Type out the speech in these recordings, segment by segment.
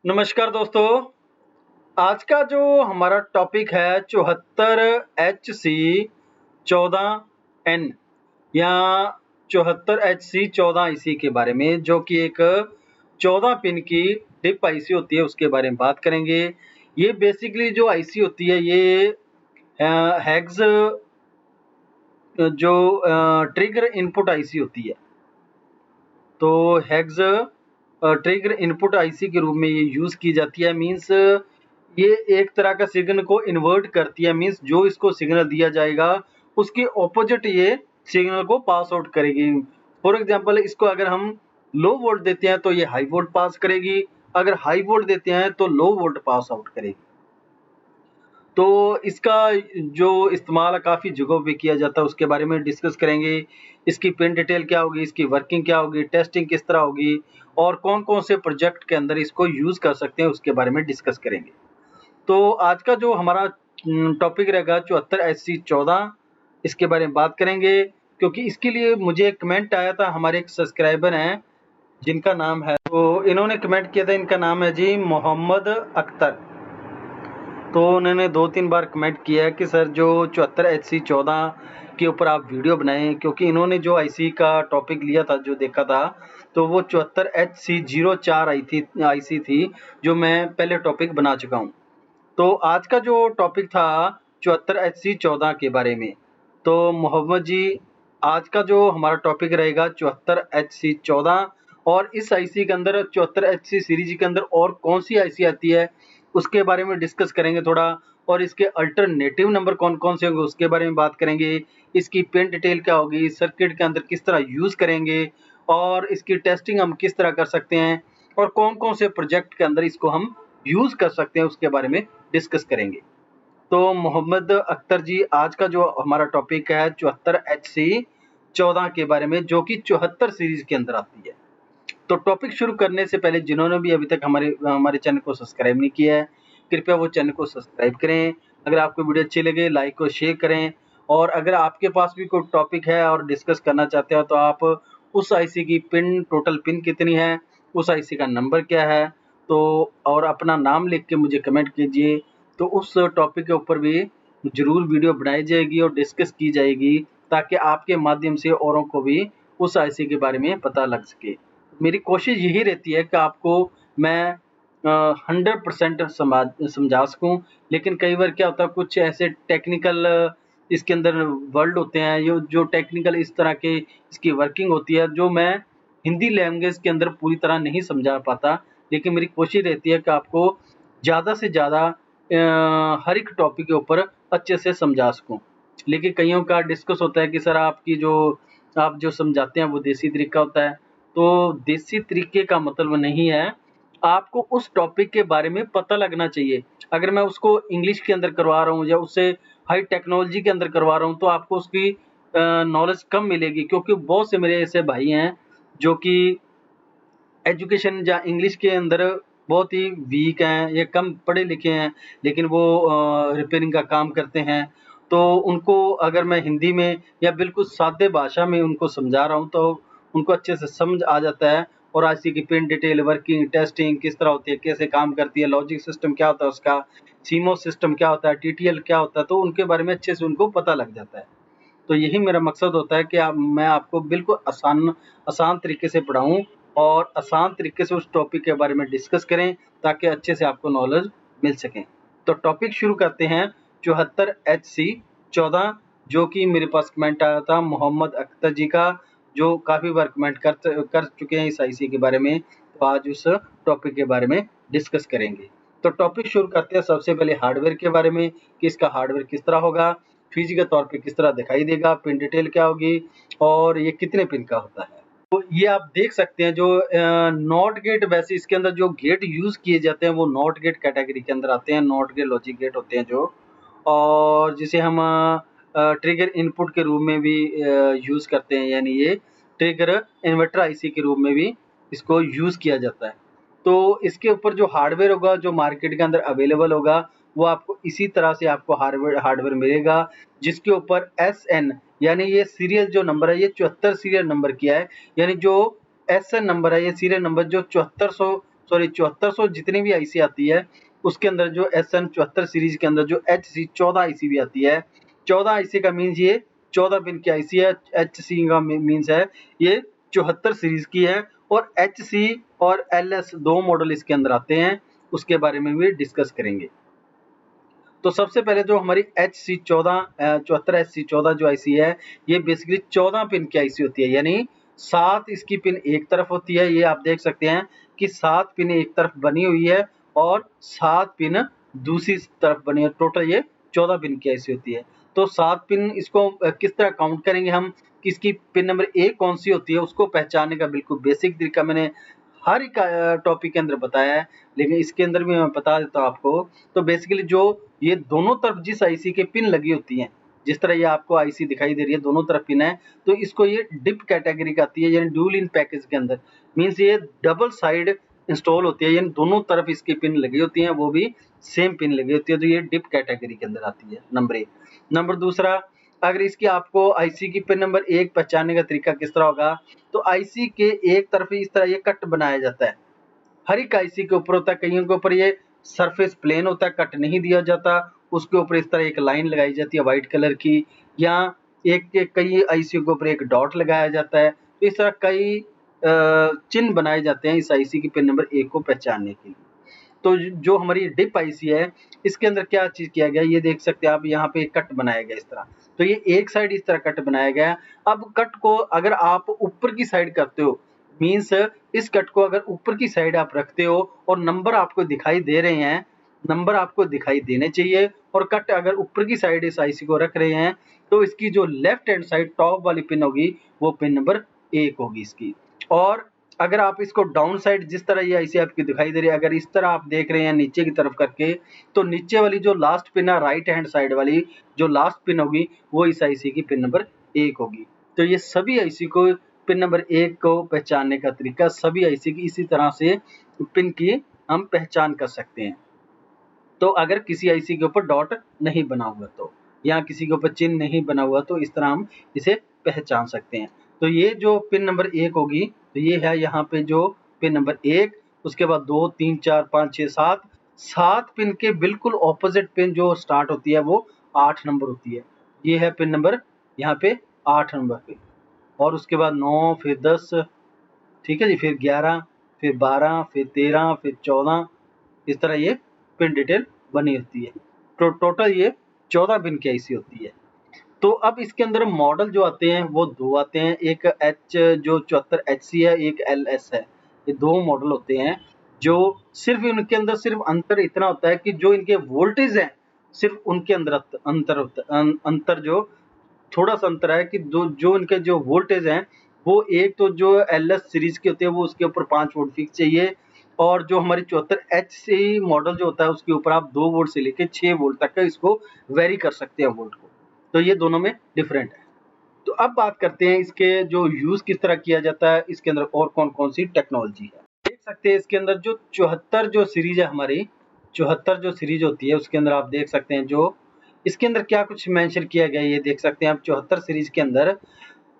नमस्कार दोस्तों। आज का जो हमारा टॉपिक है 74HC14N या 74HC14 के बारे में, जो कि एक 14 पिन की डिप आईसी होती है, उसके बारे में बात करेंगे। ये बेसिकली जो आईसी होती है ये हैग्स जो ट्रिगर इनपुट आईसी होती है। तो हैग्स ट्रिगर इनपुट आईसी के रूप में ये यूज़ की जाती है। मींस ये एक तरह का सिग्नल को इन्वर्ट करती है। मींस जो इसको सिग्नल दिया जाएगा उसके ऑपोजिट ये सिग्नल को पास आउट करेगी। फॉर एग्जांपल, इसको अगर हम लो वोल्ट देते हैं तो ये हाई वोल्ट पास करेगी, अगर हाई वोल्ट देते हैं तो लो वोल्ट पास आउट करेगी। तो इसका जो इस्तेमाल काफ़ी जगहों पे किया जाता है, उसके बारे में डिस्कस करेंगे। इसकी पिन डिटेल क्या होगी, इसकी वर्किंग क्या होगी, टेस्टिंग किस तरह होगी और कौन-कौन से प्रोजेक्ट के अंदर इसको यूज़ कर सकते हैं, उसके बारे में डिस्कस करेंगे। तो आज का जो हमारा टॉपिक रहेगा 74HC14, इसके बारे में बात करेंगे, क्योंकि इसके लिए मुझे एक कमेंट आया था। हमारे एक सब्सक्राइबर हैं जिनका नाम है, तो इन्होंने कमेंट किया था, इनका नाम है जी मोहम्मद अख्तर। तो उन्होंने 2-3 बार कमेंट किया है कि सर जो 74HC14 के ऊपर आप वीडियो बनाएं, क्योंकि इन्होंने जो आईसी का टॉपिक लिया था, जो देखा था, तो वो 74HC04 आईसी थी, जो मैं पहले टॉपिक बना चुका हूँ। तो आज का जो टॉपिक था 74HC14 के बारे में। तो मोहम्मद जी, आज का जो हमारा टॉपिक रहेगा 74HC14, और इस आईसी के अंदर 74HC सीरीज के अंदर और कौन सी आईसी आती है उसके बारे में डिस्कस करेंगे थोड़ा, और इसके अल्टरनेटिव नंबर कौन कौन से होंगे उसके बारे में बात करेंगे। इसकी पिन डिटेल क्या होगी, सर्किट के अंदर किस तरह यूज़ करेंगे, और इसकी टेस्टिंग हम किस तरह कर सकते हैं, और कौन कौन से प्रोजेक्ट के अंदर इसको हम यूज़ कर सकते हैं, उसके बारे में डिस्कस करेंगे। तो मोहम्मद अख्तर जी, आज का जो हमारा टॉपिक है 74HC14 के बारे में, जो कि 74 सीरीज के अंदर आती है। तो टॉपिक शुरू करने से पहले जिन्होंने भी अभी तक हमारे चैनल को सब्सक्राइब नहीं किया है, कृपया वो चैनल को सब्सक्राइब करें। अगर आपको वीडियो अच्छी लगे, लाइक और शेयर करें। और अगर आपके पास भी कोई टॉपिक है और डिस्कस करना चाहते हो, तो आप उस आईसी की पिन, टोटल पिन कितनी है, उस आईसी का नंबर क्या है, तो और अपना नाम लिख के मुझे कमेंट कीजिए। तो उस टॉपिक के ऊपर भी ज़रूर वीडियो बनाई जाएगी और डिस्कस की जाएगी, ताकि आपके माध्यम से औरों को भी उस आईसी के बारे में पता लग सके। मेरी कोशिश यही रहती है कि आपको मैं 100% समझा सकूं, लेकिन कई बार क्या होता है, कुछ ऐसे टेक्निकल इसके अंदर वर्ड होते हैं, जो टेक्निकल इस तरह के इसकी वर्किंग होती है, जो मैं हिंदी लैंग्वेज के अंदर पूरी तरह नहीं समझा पाता। लेकिन मेरी कोशिश रहती है कि आपको ज़्यादा से ज़्यादा हर एक टॉपिक के ऊपर अच्छे से समझा सकूं। लेकिन कईयों का डिस्कस होता है कि सर आप जो समझाते हैं वो देसी तरीका होता है। तो देसी तरीके का मतलब नहीं है, आपको उस टॉपिक के बारे में पता लगना चाहिए। अगर मैं उसको इंग्लिश के अंदर करवा रहा हूँ या उससे हाई टेक्नोलॉजी के अंदर करवा रहा हूँ, तो आपको उसकी नॉलेज कम मिलेगी, क्योंकि बहुत से मेरे ऐसे भाई हैं जो कि एजुकेशन या इंग्लिश के अंदर बहुत ही वीक हैं या कम पढ़े लिखे हैं, लेकिन वो रिपेयरिंग का काम करते हैं। तो उनको अगर मैं हिंदी में या बिल्कुल सादे भाषा में उनको समझा रहा हूँ, तो उनको अच्छे से समझ आ जाता है। और आईसी की पिन डिटेल, वर्किंग, टेस्टिंग किस तरह होती है, कैसे काम करती है, लॉजिक सिस्टम क्या होता है उसका, सीमोस सिस्टम क्या होता है, टीटीएल क्या होता है, तो उनके बारे में अच्छे से उनको पता लग जाता है। तो यही मेरा मकसद होता है कि मैं आपको बिल्कुल आसान तरीके से पढ़ाऊँ और आसान तरीके से उस टॉपिक के बारे में डिस्कस करें, ताकि अच्छे से आपको नॉलेज मिल सके। तो टॉपिक शुरू करते हैं 74HC14, जो कि मेरे पास कमेंट आया था मोहम्मद अख्तर जी का, जो काफ़ी बार कमेंट कर चुके हैं इस आईसी के बारे में। तो आज उस टॉपिक के बारे में डिस्कस करेंगे। तो टॉपिक शुरू करते हैं सबसे पहले हार्डवेयर के बारे में, कि इसका हार्डवेयर किस तरह होगा, फिजिकल तौर पे किस तरह दिखाई देगा, पिन डिटेल क्या होगी, और ये कितने पिन का होता है। तो ये आप देख सकते हैं जो नॉट गेट, वैसे इसके अंदर जो गेट यूज़ किए जाते हैं वो नॉट गेट कैटेगरी के अंदर आते हैं। नॉट गेट लॉजिक गेट होते हैं जो, और जिसे हम ट्रिगर इनपुट के रूप में भी यूज़ करते हैं, यानी ये ट्रिगर इन्वर्टर आईसी के रूप में भी इसको यूज़ किया जाता है। तो इसके ऊपर जो हार्डवेयर होगा, जो मार्केट के अंदर अवेलेबल होगा, वो आपको इसी तरह से आपको हार्डवेयर मिलेगा, जिसके ऊपर SN, यानी ये सीरियल जो नंबर है, ये 74 सीरियल नंबर किया है। यानी जो SN नंबर है, ये सीरियल नंबर जो सॉरी 7400 जितनी भी आईसी आती है उसके अंदर जो SN74 सीरीज के अंदर जो HC14 आईसी भी आती है, 14 आईसी का मीन्स ये 14 पिन की आईसी है, HC का मीन्स है ये 74 सीरीज की है, और HC और LS दो मॉडल इसके अंदर आते हैं, उसके बारे में भी डिस्कस करेंगे। तो सबसे पहले जो हमारी HC14 74 HC14 जो आईसी है, ये बेसिकली 14 पिन की आईसी होती है, यानी 7 इसकी पिन एक तरफ होती है। ये आप देख सकते हैं कि 7 पिन एक तरफ बनी हुई है और 7 पिन दूसरी तरफ बनी है। टोटल ये 14 पिन की आईसी होती है। तो 7 पिन इसको किस तरह काउंट करेंगे हम, किसकी पिन नंबर 1 कौन सी होती है, उसको पहचानने का बिल्कुल बेसिक तरीका मैंने हर एक टॉपिक के अंदर बताया है, लेकिन इसके अंदर भी मैं बता देता हूँ आपको। तो बेसिकली जो ये दोनों तरफ जिस आईसी के पिन लगी होती हैं, जिस तरह ये आपको आईसी दिखाई दे रही है दोनों तरफ पिन है, तो इसको ये डिप कैटेगरी का आती है, यानी ड्यूल इन पैकेज के अंदर, मीन्स ये डबल साइड इंस्टॉल होती है, यानी दोनों तरफ इसकी पिन लगी होती हैं, वो भी सेम पिन लगी होती है, तो ये डिप कैटेगरी के अंदर आती है, नंबर 1। नंबर दूसरा, अगर इसकी आपको आईसी की पिन नंबर 1 पहचानने का तरीका किस तरह होगा, तो आईसी के एक तरफ इस तरह ये कट बनाया जाता है, हर एक आईसी के ऊपर होता है, कईयों के ऊपर ये सरफेस प्लेन होता है, कट नहीं दिया जाता, उसके ऊपर इस तरह एक लाइन लगाई जाती है व्हाइट कलर की, या कई आईसी के ऊपर एक डॉट लगाया जाता है। तो इस तरह कई चिन्ह बनाए जाते हैं इस आईसी की पिन नंबर 1 को पहचानने के लिए। तो जो हमारी डिप आईसी है, इसके अंदर क्या चीज किया गया, ये देख सकते हैं आप, यहाँ पे कट बनाया गया इस तरह, तो ये एक साइड इस तरह कट बनाया गया है। अब कट को अगर आप ऊपर की साइड करते हो, मीन्स इस कट को अगर ऊपर की साइड आप रखते हो और नंबर आपको दिखाई दे रहे हैं, नंबर आपको दिखाई देने चाहिए, और कट अगर ऊपर की साइड इस आईसी को रख रहे हैं, तो इसकी जो लेफ्ट हैंड साइड टॉप वाली पिन होगी वो पिन नंबर 1 होगी इसकी। और अगर आप इसको डाउन साइड, जिस तरह ये आईसी आपकी दिखाई दे रही है, अगर इस तरह आप देख रहे हैं नीचे की तरफ करके, तो नीचे वाली जो लास्ट पिन है, राइट हैंड साइड वाली जो लास्ट पिन होगी, वो इस आईसी की पिन नंबर 1 होगी। तो ये सभी आईसी को पिन नंबर 1 को पहचानने का तरीका, सभी आईसी की इसी तरह से पिन की हम पहचान कर सकते हैं। तो अगर किसी आईसी के ऊपर डॉट नहीं बना हुआ तो, या किसी के ऊपर चिन्ह नहीं बना हुआ, तो इस तरह हम इसे पहचान सकते हैं। तो ये जो पिन नंबर 1 होगी, तो ये है यहाँ पे जो पिन नंबर 1, उसके बाद 2 3 4 5 6 7, 7 पिन के बिल्कुल ऑपोजिट पिन जो स्टार्ट होती है वो 8 नंबर होती है। ये है पिन नंबर यहाँ पे 8 नंबर पे, और उसके बाद 9, फिर 10, ठीक है जी, फिर 11, फिर 12, फिर 13, फिर 14, इस तरह ये पिन डिटेल बनी होती है। तो टोटल ये 14 पिन की आईसी होती है। तो अब इसके अंदर मॉडल जो आते हैं वो 2 आते हैं, एक जो 74 HC है, एक LS है। ये 2 मॉडल होते हैं, जो सिर्फ इनके अंदर सिर्फ अंतर इतना होता है कि जो इनके वोल्टेज हैं, सिर्फ उनके अंदर अंतर जो थोड़ा सा अंतर है कि जो इनके जो वोल्टेज हैं, वो एक तो जो LS सीरीज के होते हैं वो उसके ऊपर 5 वोल्ट फिक्स चाहिए, और जो हमारी 74 HC मॉडल जो होता है उसके ऊपर आप 2 वोल्ट से लेकर 6 वोल्ट तक का इसको वेरी कर सकते हैं वोल्ट को। तो ये दोनों में डिफरेंट है। तो अब बात करते हैं इसके जो यूज किस तरह किया जाता है, इसके अंदर और कौन कौन सी टेक्नोलॉजी है। देख सकते हैं इसके अंदर जो 74 जो सीरीज है हमारी, 74 जो सीरीज होती है उसके अंदर आप देख सकते हैं जो इसके अंदर क्या कुछ मेंशन किया गया है, ये देख सकते हैं आप। 74 सीरीज के अंदर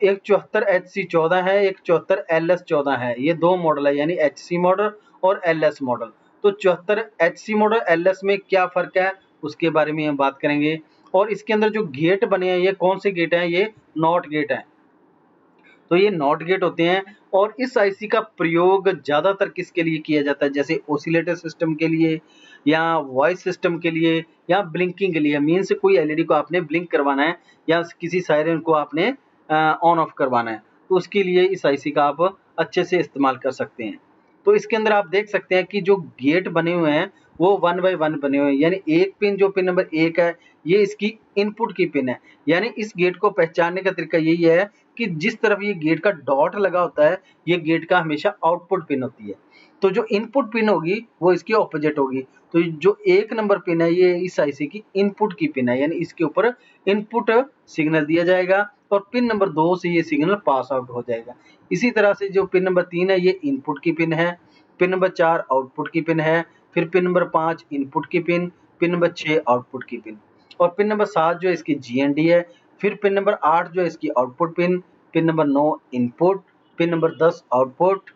एक 74 HC14 है, एक 74 LS14 है। ये 2 मॉडल है, यानी HC मॉडल और LS मॉडल। तो 74 HC मॉडल LS में क्या फर्क है उसके बारे में हम बात करेंगे। और इसके अंदर जो गेट बने हैं, ये कौन से गेट हैं, ये नॉट गेट हैं। तो ये नॉट गेट होते हैं, और इस आईसी का प्रयोग ज्यादातर किसके लिए किया जाता है, जैसे ओसिलेटर सिस्टम के लिए, या वॉइस सिस्टम के लिए, या ब्लिंकिंग के लिए। मीन्स कोई एलईडी को आपने ब्लिंक करवाना है, या किसी सायरन को आपने ऑन ऑफ करवाना है, तो उसके लिए इस आईसी का आप अच्छे से इस्तेमाल कर सकते हैं। तो इसके अंदर आप देख सकते हैं कि जो गेट बने हुए हैं वो 1 बाय 1 बने हुए हैं, यानी एक पिन जो पिन नंबर 1 है, ये इसकी इनपुट की पिन है। यानी इस गेट को पहचानने का तरीका यही है कि जिस तरफ ये गेट का डॉट लगा होता है, ये गेट का हमेशा आउटपुट पिन होती है। तो जो इनपुट पिन होगी वो इसकी ऑपोजिट होगी। तो जो 1 नंबर पिन है, ये इस आईसी की इनपुट की पिन है, यानी इसके ऊपर इनपुट सिग्नल दिया जाएगा, और पिन नंबर 2 से ये सिग्नल पास आउट हो जाएगा। इसी तरह से जो पिन नंबर 3 है, ये इनपुट की पिन है, पिन नंबर 4 आउटपुट की पिन है, फिर पिन नंबर 5 इनपुट की पिन नंबर 6 आउटपुट की पिन, और पिन नंबर 7 जो इसकी GND है, फिर पिन नंबर 8 जो इसकी output pin number 9 input, pin number 10 output,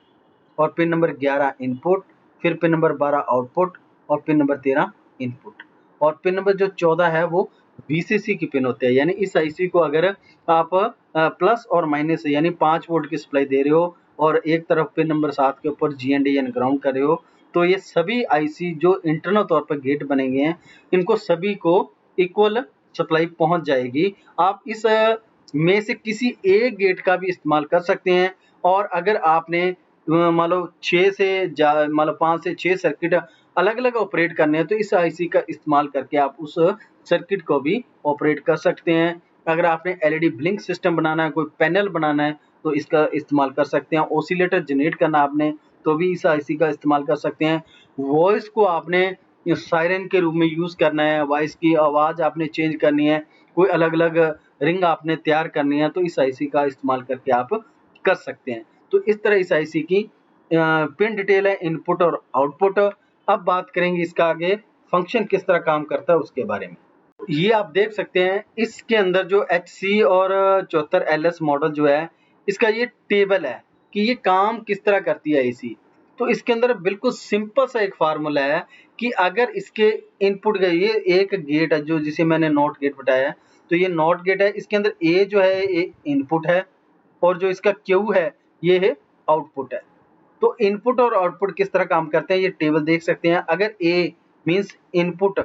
और पिन नंबर 11 इनपुट, फिर पिन नंबर 12 आउटपुट और पिन नंबर 13 इनपुट। और पिन नंबर जो 14 है वो VCC की पिन होते हैं। यानी इस आईसी को अगर आप प्लस और माइनस यानी 5 वोल्ट की सप्लाई दे रहे हो और एक तरफ पिन नंबर 7 के ऊपर GND यानी ग्राउंड कर रहे हो, तो ये सभी आईसी जो इंटरनल तौर पर गेट बनेंगे हैं, इनको सभी को इक्वल सप्लाई पहुंच जाएगी। आप इस में से किसी एक गेट का भी इस्तेमाल कर सकते हैं। और अगर आपने मान लो 6 से मान लो 5 से 6 सर्किट अलग-अलग ऑपरेट करने हैं, तो इस आईसी का इस्तेमाल करके आप उस सर्किट को भी ऑपरेट कर सकते हैं। अगर आपने LED ब्लिंक सिस्टम बनाना है, कोई पैनल बनाना है, तो इसका इस्तेमाल कर सकते हैं। ऑसिलेटर जनरेट करना आपने, तो भी इस आईसी का इस्तेमाल कर सकते हैं। वॉइस को आपने सायरन के रूप में यूज़ करना है, वॉइस की आवाज़ आपने चेंज करनी है, कोई अलग-अलग रिंग आपने तैयार करनी है, तो इस आईसी का इस्तेमाल करके आप कर सकते हैं। तो इस तरह इस आईसी की पिन डिटेल है, इनपुट और आउटपुट। अब बात करेंगे इसका आगे फंक्शन किस तरह काम करता है उसके बारे में। ये आप देख सकते हैं इसके अंदर जो HC और 74LS मॉडल जो है, इसका ये टेबल है कि ये काम किस तरह करती है आईसी। तो इसके अंदर बिल्कुल सिंपल सा एक फार्मूला है कि अगर इसके इनपुट का ये एक गेट है जो जिसे मैंने नॉट गेट बताया है, तो ये नॉट गेट है, इसके अंदर A जो है ये इनपुट है और जो इसका Q है ये है आउटपुट है। तो इनपुट और आउटपुट किस तरह काम करते हैं ये टेबल देख सकते हैं। अगर A मीन्स इनपुट,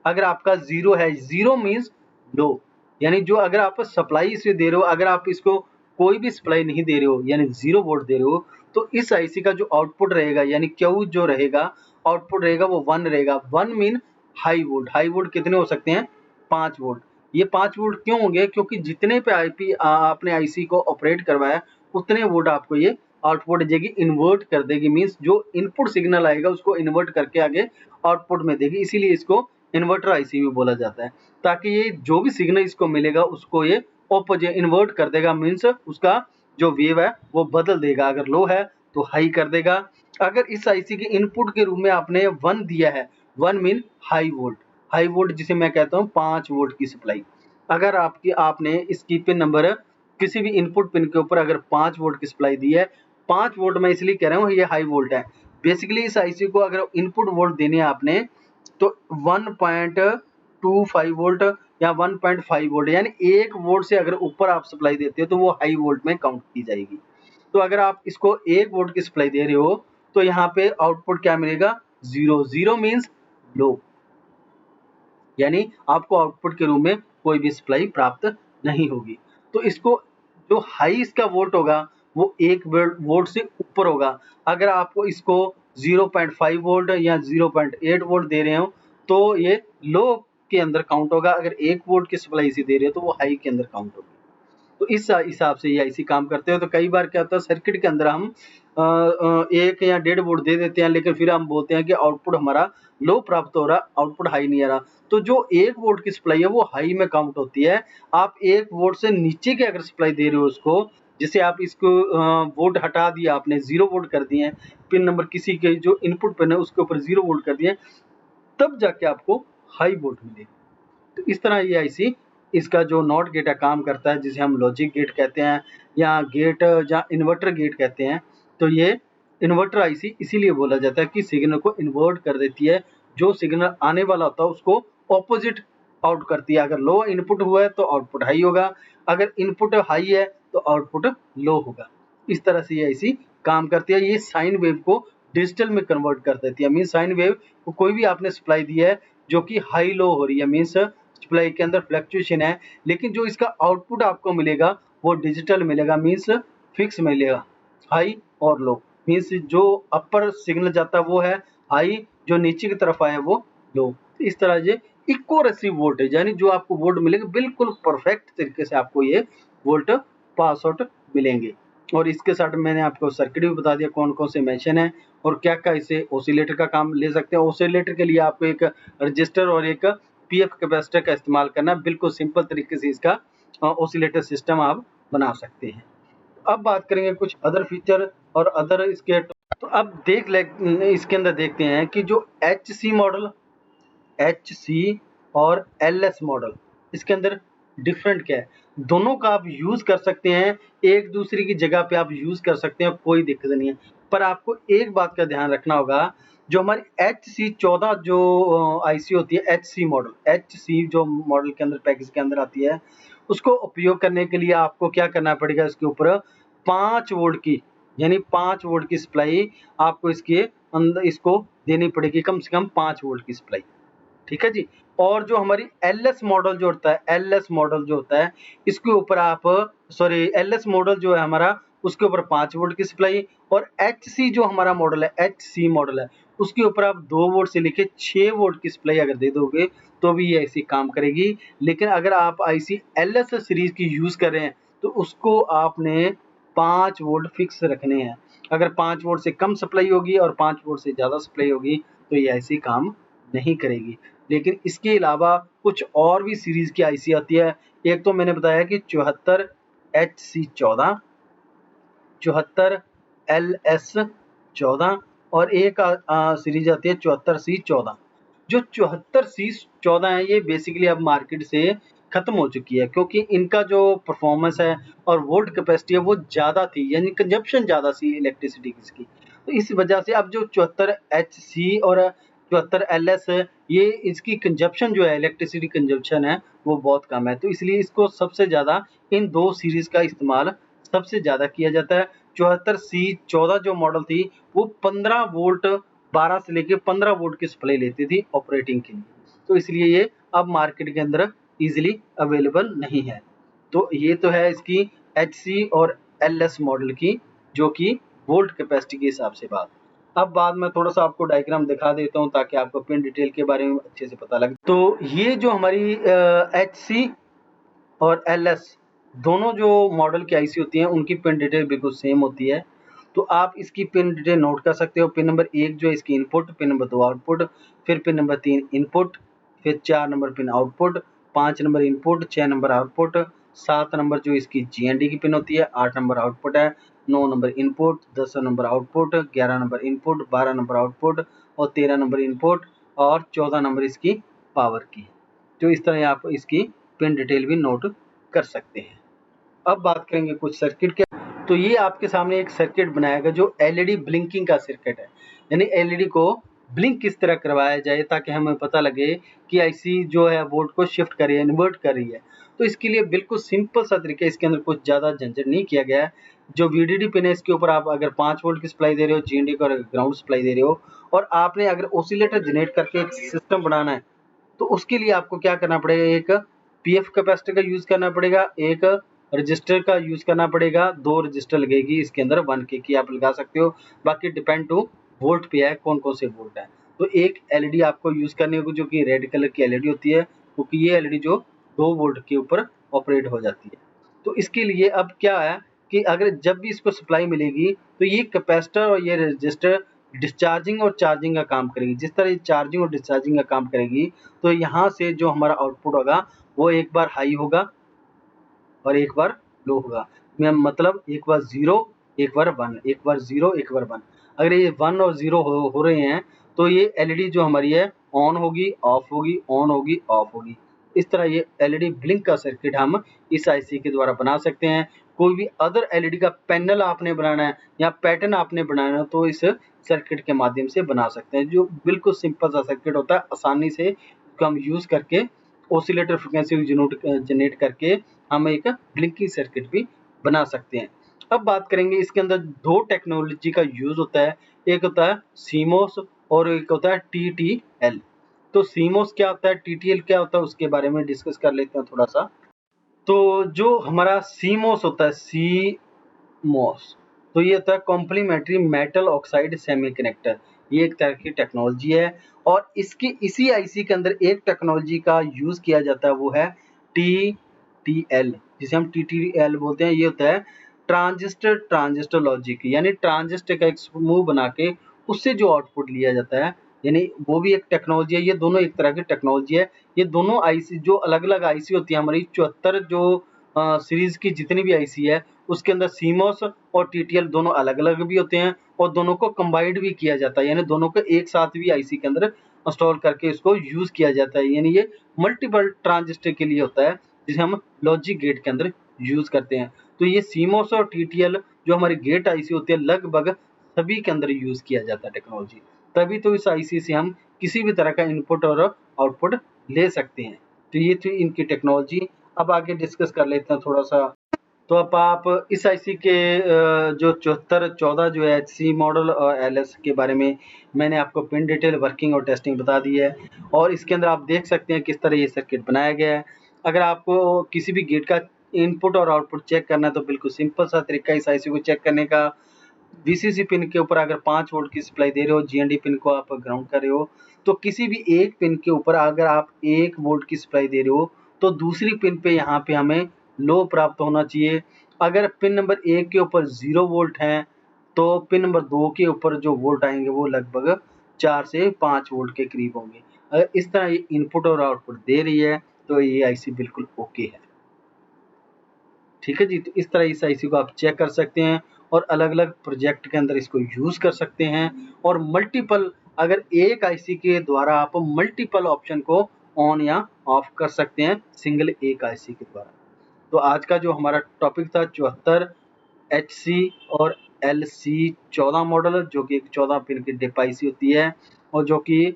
अगर आपका 0 है, 0 मीन्स लो, यानी जो अगर आप सप्लाई इसे दे रहे हो, अगर आप इसको कोई भी सप्लाई नहीं दे रहे हो यानी 0 वोल्ट दे रहे हो, तो इस आईसी का जो आउटपुट रहेगा यानी Q जो रहेगा, आउटपुट रहेगा वो 1 रहेगा। 1 mean high volt. High volt कितने हो सकते हैं? 5 वोल्ट। ये 5 वोल्ट क्यों होंगे? क्योंकि जितने पे आपने आईसी को ऑपरेट करवाया उतने वोल्ट आपको ये आउटपुट देगी, इन्वर्ट कर देगी। मीन्स जो इनपुट सिग्नल आएगा उसको इन्वर्ट करके आगे आउटपुट में देगी, इसीलिए इसको इन्वर्टर आईसी भी बोला जाता है। ताकि ये जो भी सिग्नल इसको मिलेगा उसको ये ऑपोजिट इन्वर्ट कर देगा, मीन्स उसका जो वेव है वो बदल देगा। अगर लो है तो हाई कर देगा। अगर इस आईसी के इनपुट के रूप में आपने 1 दिया है, 1 mean high volt, high volt जिसे मैं कहता हूँ 5 वोल्ट की सप्लाई। अगर आपने इसकी पिन नंबर किसी भी इनपुट पिन के ऊपर अगर 5 वोल्ट की सप्लाई दी है, 5 वोल्ट मैं इसलिए कह रहा हूँ ये हाई वोल्ट है। बेसिकली इस आईसी को अगर इनपुट वोल्ट देने हैं आपने तो 1.25 वोल्ट या 1.5 वोल्ट यानी 1 वोल्ट से अगर ऊपर आप सप्लाई देते हो तो वो हाई वोल्ट में काउंट की जाएगी। तो अगर आप इसको 1 वोल्ट की सप्लाई दे रहे हो तो यहाँ पे आउटपुट क्या मिलेगा? 0। 0 मीन्स लो, यानी आपको आउटपुट के रूप में कोई भी सप्लाई प्राप्त नहीं होगी। तो इसको जो हाई इसका वोल्ट होगा वो 1 वोल्ट से ऊपर होगा। अगर आपको इसको 0.5 वोल्ट या 0.8 वोल्ट दे रहे हो तो ये लो के अंदर काउंट होगा। अगर 1 वोल्ट की सप्लाई इसे दे रहे हो तो वो हाई के अंदर काउंट होगी। तो इस हिसाब से ये आईसी काम करते हो। तो कई बार क्या होता है सर्किट के अंदर हम 1 या 1.5 वोल्ट दे देते हैं, लेकिन फिर हम बोलते हैं कि आउटपुट हमारा लो प्राप्त हो रहा, आउटपुट हाई नहीं आ रहा। तो जो 1 वोल्ट की सप्लाई है वो हाई में काउंट होती है। आप 1 वोल्ट से नीचे की अगर सप्लाई दे रहे हो उसको, जैसे आप इसको वोल्ट हटा दिया आपने, 0 वोल्ट कर दिए हैं, पिन नंबर किसी के जो इनपुट पिन है उसके ऊपर 0 वोल्ट कर दिए, तब जाके आपको हाई वोल्ट मिलेगा। तो इस तरह ये आईसी इसका जो नॉट गेट है काम करता है, जिसे हम लॉजिक गेट कहते हैं या गेट या इन्वर्टर गेट कहते हैं। तो ये इन्वर्टर आईसी इसीलिए बोला जाता है कि सिग्नल को इन्वर्ट कर देती है। जो सिग्नल आने वाला होता है उसको ऑपोजिट आउट करती है। अगर लो इनपुट हुआ है तो आउटपुट हाई होगा, अगर इनपुट हाई है तो आउटपुट लो होगा। इस तरह से ये आईसी काम करती है। ये साइन वेव को डिजिटल में कन्वर्ट कर देती है। मीन साइन वेव को कोई भी आपने सप्लाई दी है जो कि हाई लो हो रही है, मीन्स सप्लाई के अंदर फ्लक्चुएशन है, लेकिन जो इसका आउटपुट आपको मिलेगा वो डिजिटल मिलेगा, मीन्स फिक्स मिलेगा, हाई और लो। मीन्स जो अपर सिग्नल जाता है वो है हाई, जो नीचे की तरफ आया वो लो। इस तरह से इक्वल वोल्टेज यानी जो आपको वोल्ट मिलेगा बिल्कुल परफेक्ट तरीके से आपको ये वोल्ट पास आउट मिलेंगे। और इसके साथ मैंने आपको सर्किट भी बता दिया कौन कौन से मेंशन है और क्या क्या इसे ऑसिलेटर का काम ले सकते हैं। ऑसिलेटर के लिए आपको एक रजिस्टर और एक पीएफ कैपेसिटर का इस्तेमाल करना, बिल्कुल सिंपल तरीके से इसका ऑसिलेटर सिस्टम आप बना सकते हैं। अब बात करेंगे कुछ अदर फीचर और अदर इसके। तो अब इसके अंदर देखते हैं कि जो HC मॉडल, HC और LS मॉडल, इसके अंदर डिफरेंट क्या है। दोनों का आप यूज़ कर सकते हैं, एक दूसरे की जगह पे आप यूज़ कर सकते हैं, कोई दिक्कत नहीं है। पर आपको एक बात का ध्यान रखना होगा, जो हमारी HC14 जो आईसी होती है, HC जो मॉडल के अंदर पैकेज के अंदर आती है, उसको उपयोग करने के लिए आपको क्या करना पड़ेगा, इसके ऊपर 5 वोल्ट की यानी 5 वोल्ट की सप्लाई आपको इसके अंदर इसको देनी पड़ेगी, कम से कम 5 वोल्ट की सप्लाई। ठीक है जी। और जो हमारी LS मॉडल जो होता है, LS मॉडल जो होता है, इसके ऊपर आप LS मॉडल जो है हमारा, उसके ऊपर 5 वोल्ट की सप्लाई, और HC जो हमारा मॉडल है, HC मॉडल है, उसके ऊपर आप 2 वोल्ट से लेके 6 वोल्ट की सप्लाई अगर दे दोगे तो भी ये ऐसी काम करेगी। लेकिन अगर आप IC LS सीरीज की यूज कर रहे हैं तो उसको आपने 5 वोल्ट फिक्स रखने हैं। अगर 5 वोल्ट से कम सप्लाई होगी और 5 वोल्ट से ज़्यादा सप्लाई होगी तो ये ऐसी काम नहीं करेगी। लेकिन इसके अलावा कुछ और भी सीरीज की आईसी आती है। एक तो मैंने बताया कि 74 HC14, 74 LS14 और एक सीरीज आती है 74C14। जो 74C14 है, ये बेसिकली अब मार्केट से खत्म हो चुकी है, क्योंकि इनका जो परफॉर्मेंस है और वोल्ट कैपेसिटी है वो ज़्यादा थी, यानी कंजप्शन ज़्यादा थी इलेक्ट्रिसिटी की। तो इस वजह से अब जो 74 HC और 74 LS है, ये इसकी कंजप्शन जो है, इलेक्ट्रिसिटी कंजप्शन है, वो बहुत कम है। तो इसलिए इसको सबसे ज़्यादा इन 2 सीरीज़ का इस्तेमाल सबसे ज़्यादा किया जाता है। 74C14 जो मॉडल थी, वो 15 वोल्ट 12 से लेके 15 वोल्ट की सप्लाई लेती थी ऑपरेटिंग के लिए। तो इसलिए ये अब मार्केट के अंदर ईज़िली अवेलेबल नहीं है। तो ये तो है इसकी HC और LS मॉडल की, जो कि वोल्ट कैपेसिटी के हिसाब से बात। अब बाद में थोड़ा-सा आपको डायग्राम दिखा देता हूँ ताकि आपको पिन डिटेल के बारे में अच्छे से पता लगे। तो ये जो हमारी HC और LS दोनों जो मॉडल की आईसी होती हैं, उनकी पिन डिटेल बिल्कुल सेम होती है। तो आप इसकी पिन डिटेल नोट कर सकते हो। पिन नंबर 1 जो है इसकी इनपुट, पिन नंबर 2 आउटपुट, फिर पिन नंबर 3 इनपुट, फिर 4 number pin output, 5 number input, 6 number output, 7 number जो इसकी GND की पिन होती है, 8 नंबर आउटपुट है, 9 number input, 10 number output, 11 number input, 12 number output और 13 नंबर इनपुट और 14 नंबर इसकी पावर की। तो इस तरह आप इसकी पिन डिटेल भी नोट कर सकते हैं। अब बात करेंगे कुछ सर्किट के। तो ये आपके सामने एक सर्किट बनाया गया जो LED ब्लिंकिंग का सर्किट है, यानी LED को ब्लिंक किस तरह करवाया जाए ताकि हमें पता लगे कि आईसी जो है वोल्ट को शिफ्ट कर रही है, इन्वर्ट कर रही है। तो इसके लिए बिल्कुल सिंपल सा तरीका, इसके अंदर कुछ ज़्यादा झंझट नहीं किया गया है। जो VDD पिन है, इसके ऊपर आप अगर 5 वोल्ट की सप्लाई दे रहे हो, GND को ग्राउंड सप्लाई दे रहे हो, और आपने अगर ऑसिलेटर जनरेट करके एक सिस्टम बनाना है, तो उसके लिए आपको क्या करना पड़ेगा, एक PF कैपेसिटर का यूज़ करना पड़ेगा, एक रजिस्टर का यूज़ करना पड़ेगा, 2 रजिस्टर लगेगी इसके अंदर, 1K की आप लगा सकते हो। बाकी डिपेंड टू वोल्ट पे है, कौन-कौन से वोल्ट है। तो एक LED आपको यूज़ करनी होगी जो कि रेड कलर की LED होती है, क्योंकि ये LED जो 2 वोल्ट के ऊपर ऑपरेट हो जाती है। तो इसके लिए अब क्या है कि अगर जब भी इसको सप्लाई मिलेगी तो ये कैपेसिटर और ये रजिस्टर डिस्चार्जिंग और चार्जिंग का काम करेगी। जिस तरह ये चार्जिंग और डिस्चार्जिंग का काम करेगी, तो यहाँ से जो हमारा आउटपुट होगा वो एक बार हाई होगा और एक बार लो होगा। मतलब एक बार 0, एक बार 1, एक बार 0, एक बार 1। अगर ये 1 और 0 हो रहे हैं तो ये LED जो हमारी है ऑन होगी, ऑफ होगी, ऑन होगी, ऑफ होगी। इस तरह ये LED ब्लिंक का सर्किट हम इस आईसी के द्वारा बना सकते हैं। कोई भी अदर LED का पैनल आपने बनाना है या पैटर्न आपने बनाना है तो इस सर्किट के माध्यम से बना सकते हैं, जो बिल्कुल सिंपल सा सर्किट होता है। आसानी से इसको हम यूज़ करके ऑसिलेटर फ्रीक्वेंसी जनरेट करके हम एक ब्लिंकिंग सर्किट भी बना सकते हैं। अब बात करेंगे, इसके अंदर 2 टेक्नोलॉजी का यूज़ होता है। एक होता है CMOS और एक होता है TTL। तो CMOS क्या होता है, TTL क्या होता है, उसके बारे में डिस्कस कर लेते हैं थोड़ा सा। तो जो हमारा CMOS होता है, CMOS, तो ये होता है कॉम्प्लीमेंट्री मेटल ऑक्साइड सेमीकंडक्टर। ये एक तरह की टेक्नोलॉजी है और इसकी इसी आईसी के अंदर एक टेक्नोलॉजी का यूज़ किया जाता है, वो है TTL, जिसे हम TTL बोलते हैं। ये होता है ट्रांजिस्टर लॉजिक, यानी ट्रांजिस्टर का एक समूह बना के उससे जो आउटपुट लिया जाता है, यानी वो भी एक टेक्नोलॉजी है। ये दोनों एक तरह की टेक्नोलॉजी है। ये दोनों आईसी जो अलग-अलग आईसी होती है, हमारी 74 जो सीरीज की जितनी भी आईसी है, उसके अंदर CMOS और TTL दोनों अलग-अलग भी होते हैं और दोनों को कंबाइंड भी किया जाता है, यानी दोनों को एक साथ भी आईसी के अंदर इंस्टॉल करके इसको यूज़ किया जाता है। यानी ये मल्टीपल ट्रांजिस्टर के लिए होता है, जिसे हम लॉजिक गेट के अंदर यूज़ करते हैं। तो ये CMOS और TTL जो हमारी गेट आईसी होती है, लगभग सभी के अंदर यूज़ किया जाता है टेक्नोलॉजी। तभी तो इस आईसी से हम किसी भी तरह का इनपुट और आउटपुट ले सकते हैं। तो ये थी इनकी टेक्नोलॉजी। अब आगे डिस्कस कर लेते हैं थोड़ा-सा। तो अब आप इस आईसी के जो 7414 जो है एचसी मॉडल और एलएस के बारे में मैंने आपको पिन डिटेल, वर्किंग और टेस्टिंग बता दी है, और इसके अंदर आप देख सकते हैं किस तरह ये सर्किट बनाया गया है। अगर आपको किसी भी गेट का इनपुट और आउटपुट चेक करना है तो बिल्कुल सिंपल सा तरीका इस आईसी को चेक करने का। वीसीसी पिन के ऊपर अगर 5 वोल्ट की सप्लाई दे रहे हो, जीएनडी पिन को आप ग्राउंड कर रहे हो, तो किसी भी एक पिन के ऊपर अगर आप 1 वोल्ट की सप्लाई दे रहे हो, तो दूसरी पिन पे यहाँ पे हमें लो प्राप्त होना चाहिए। अगर पिन नंबर 1 के ऊपर 0 वोल्ट है, तो पिन नंबर 2 के ऊपर जो वोल्ट आएंगे वो लगभग 4 से 5 वोल्ट के करीब होंगे। अगर इस तरह ये इनपुट और आउटपुट दे रही है तो ये आईसी बिल्कुल ओके है। ठीक है जी, तो इस तरह इस आईसी को आप चेक कर सकते हैं और अलग-अलग प्रोजेक्ट के अंदर इसको यूज़ कर सकते हैं, और मल्टीपल, अगर एक आईसी के द्वारा आप मल्टीपल ऑप्शन को ऑन या ऑफ कर सकते हैं सिंगल एक आईसी के द्वारा। तो आज का जो हमारा टॉपिक था 74 एचसी और एलसी 14 मॉडल, जो कि एक 14 पिन की डिप आईसी होती है, और जो कि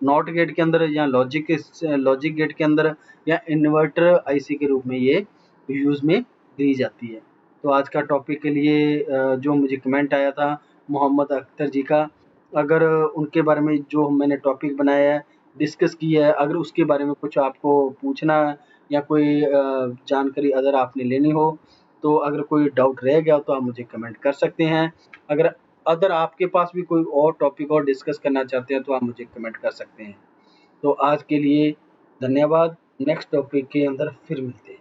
नॉट गेट के अंदर या लॉजिक गेट के अंदर या इन्वर्टर आईसी के रूप में ये यूज़ में दी जाती है। तो आज का टॉपिक के लिए जो मुझे कमेंट आया था मोहम्मद अख्तर जी का, अगर उनके बारे में जो मैंने टॉपिक बनाया है, डिस्कस किया है, अगर उसके बारे में कुछ आपको पूछना है या कोई जानकारी अगर आपने लेनी हो, तो अगर कोई डाउट रह गया तो आप मुझे कमेंट कर सकते हैं। अगर आपके पास भी कोई और टॉपिक और डिस्कस करना चाहते हैं तो आप मुझे कमेंट कर सकते हैं। तो आज के लिए धन्यवाद। नेक्स्ट टॉपिक के अंदर फिर मिलते हैं।